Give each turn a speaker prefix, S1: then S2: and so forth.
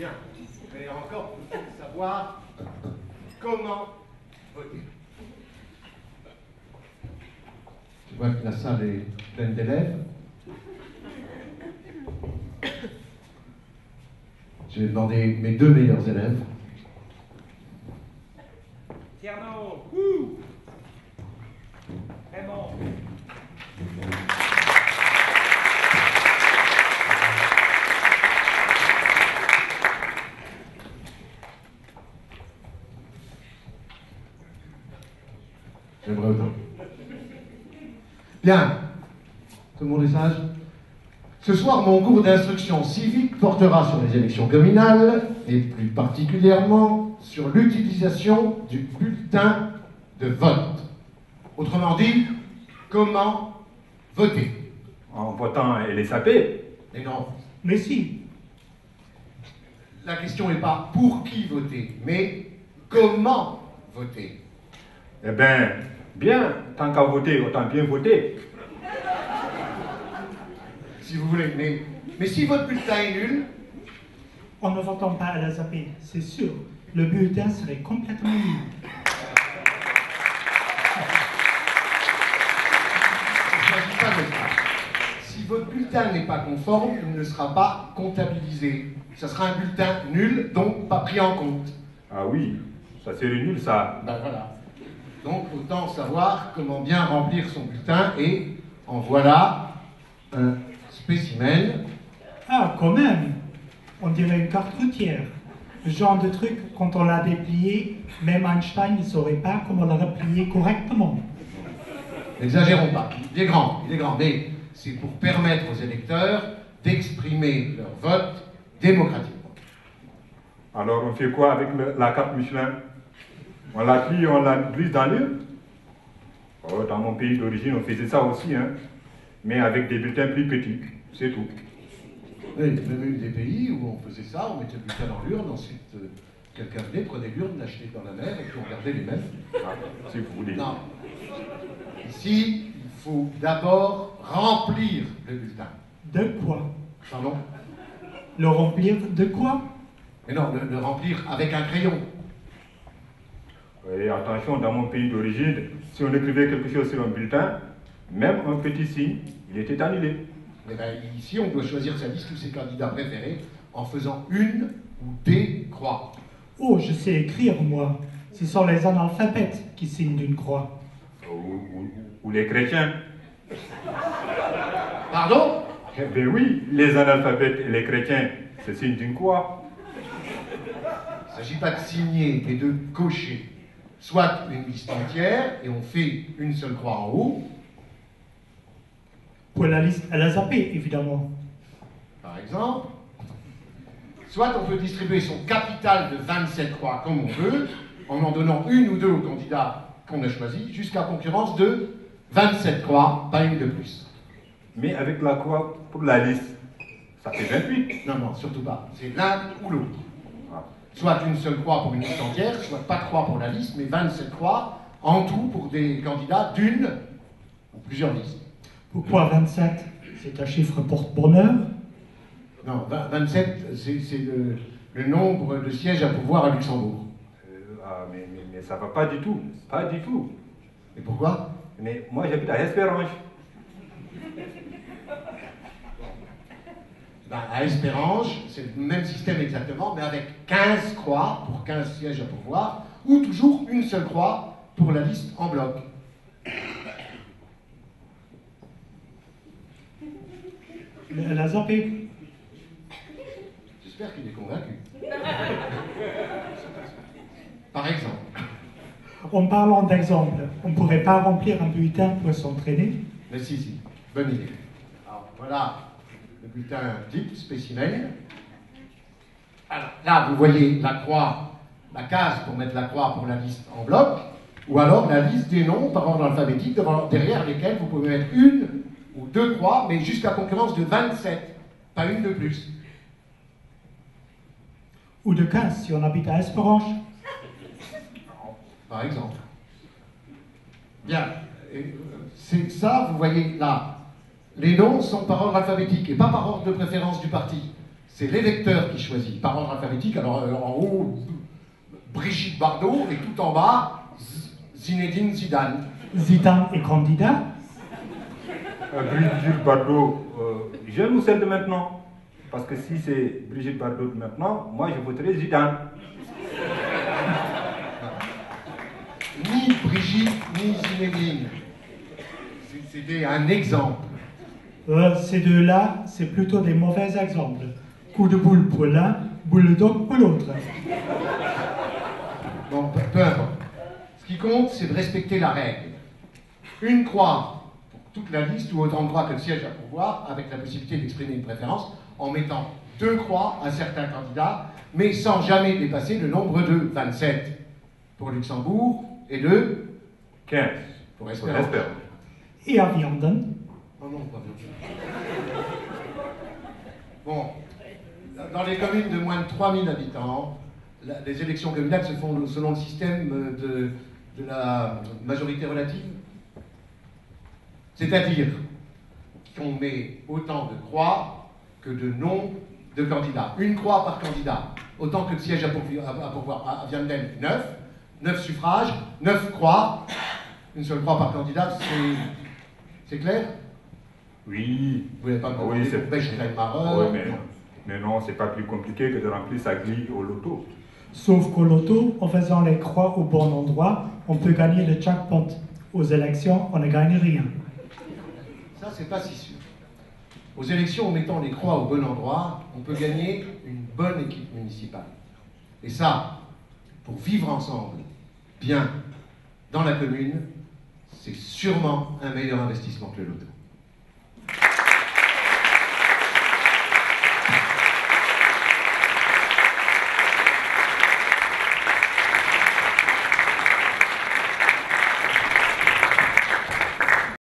S1: Bien, mais encore faut-il savoir comment voter. Je vois que la salle est pleine d'élèves. Je vais demander mes deux meilleurs élèves.
S2: Tierno, Raymond.
S1: J'aimerais autant. Bien. Tout le monde est sage? Ce soir, mon cours d'instruction civique portera sur les élections communales et plus particulièrement sur l'utilisation du bulletin de vote. Autrement dit, comment voter.
S3: En votant LSAP.
S1: Mais non,
S2: Mais si,
S1: la question n'est pas pour qui voter, mais comment voter.
S3: Eh bien, bien, tant qu'à voter, autant bien voter.
S1: Si vous voulez, mais si votre bulletin est nul,
S2: en ne votant pas à la ZAP, c'est sûr, le bulletin serait complètement nul.
S1: il ne s'agit pas de ça. Si votre bulletin n'est pas conforme, il ne sera pas comptabilisé. Ce sera un bulletin nul, donc pas pris en compte.
S3: Ah oui, ça serait nul ça.
S1: Ben voilà. Donc autant savoir comment bien remplir son bulletin et en voilà un spécimen.
S2: Ah, quand même, on dirait une carte routière. Le genre de truc, quand on l'a déplié, même Einstein ne saurait pas comment la replier correctement.
S1: N'exagérons pas. Il est grand, mais c'est pour permettre aux électeurs d'exprimer leur vote démocratiquement.
S3: Alors on fait quoi avec la carte Michelin? On la plie, on la glisse dans l'urne? Oh, dans mon pays d'origine, on faisait ça aussi, hein. Mais avec des bulletins plus petits, c'est tout.
S1: Oui, il y a même eu des pays où on faisait ça, on mettait le bulletin dans l'urne, ensuite quelqu'un venait, prenait l'urne, l'achetait dans la mer, et puis on gardait les mêmes.
S3: Ah, si vous voulez.
S1: Non. Ici, il faut d'abord remplir le bulletin.
S2: De quoi?
S1: Pardon?
S2: Le remplir de quoi?
S1: Mais non, le remplir avec un crayon.
S3: Oui, attention, dans mon pays d'origine, si on écrivait quelque chose sur un bulletin, même un petit signe, il était annulé.
S1: Mais bien, ici, on doit choisir sa liste ou ses candidats préférés en faisant une ou des croix.
S2: Oh, je sais écrire, moi. Ce sont les analphabètes qui signent d'une croix.
S3: Ou les chrétiens.
S1: Pardon?
S3: Eh bien oui, les analphabètes et les chrétiens, c'est signe d'une croix.
S1: Il ne s'agit pas de signer, mais de cocher. Soit une liste entière, et on fait une seule croix en haut,
S2: Pour la liste à la ZAP, évidemment.
S1: par exemple. Soit on peut distribuer son capital de 27 croix comme on veut, en donnant une ou deux au candidat qu'on a choisi, jusqu'à concurrence de 27 croix, pas une de plus.
S3: Mais avec la croix pour la liste, ça fait 28.
S1: Non, non, surtout pas. C'est l'un ou l'autre. Soit une seule croix pour une liste entière, soit pas de croix pour la liste, mais 27 croix en tout pour des candidats d'une ou plusieurs listes.
S2: Pourquoi 27? C'est un chiffre porte-bonheur?
S1: Non, 27, c'est le nombre de sièges à pouvoir à Luxembourg.
S3: Mais ça va pas du tout. Pas du tout.
S1: Et pourquoi?
S3: Mais moi j'habite à Espérange.
S1: Ben, à Espérange, c'est le même système exactement, mais avec 15 croix pour 15 sièges à pourvoir, ou toujours une seule croix pour la liste en bloc.
S2: La ZAP.
S1: J'espère qu'il est convaincu. Par exemple.
S2: En parlant d'exemple, on ne pourrait pas remplir un bulletin pour s'entraîner?
S1: Mais si, bonne idée. Alors voilà le bulletin type, spécimen. Alors là, vous voyez la croix, la case pour mettre la croix pour la liste en bloc, ou alors la liste des noms par ordre alphabétique, derrière lesquels vous pouvez mettre une ou deux croix, mais jusqu'à concurrence de 27, pas une de plus.
S2: Ou de 15 si on habite à Espérange?
S1: Par exemple. Bien, c'est ça, vous voyez là. Les noms sont par ordre alphabétique et pas par ordre de préférence du parti. c'est l'électeur qui choisit, par ordre alphabétique. Alors en haut, Brigitte Bardot, et tout en bas, Zinedine Zidane.
S2: Zidane est candidat.
S3: Brigitte Bardot, jeune ou celle de maintenant? Parce que si c'est Brigitte Bardot de maintenant, moi je voterai Zidane.
S1: Ni Brigitte, ni Zinedine. C'était un exemple.
S2: Ces deux-là, c'est plutôt des mauvais exemples. Coup de boule pour l'un, boule d'og pour l'autre.
S1: Bon, peu importe. Ce qui compte, c'est de respecter la règle. Une croix pour toute la liste ou autant de croix que le siège à pourvoir, avec la possibilité d'exprimer une préférence, en mettant 2 croix à certains candidats, mais sans jamais dépasser le nombre de 27 pour Luxembourg et de
S3: 15
S1: pour Espérance.
S2: Et à Vianden.
S1: Oh non, pas bien. Bon, dans les communes de moins de 3000 habitants, les élections communales se font selon le système de la majorité relative. C'est-à-dire qu'on met autant de croix que de noms de candidats. Une croix par candidat. Autant que le siège à pourvoir à Vianden, 9 suffrages, 9 croix. Une seule croix par candidat, c'est clair?
S3: Oui.
S1: Vous n'avez pas
S3: Oui, c'est
S1: Bech-Kleinmarer.
S3: Oui, mais non, c'est pas plus compliqué que de remplir sa grille au loto.
S2: Sauf qu'au loto, en faisant les croix au bon endroit, on peut gagner le jackpot. Aux élections, on ne gagne rien.
S1: Ça, c'est pas si sûr. Aux élections, en mettant les croix au bon endroit, on peut gagner une bonne équipe municipale. Et ça, pour vivre ensemble, bien, dans la commune, c'est sûrement un meilleur investissement que le loto.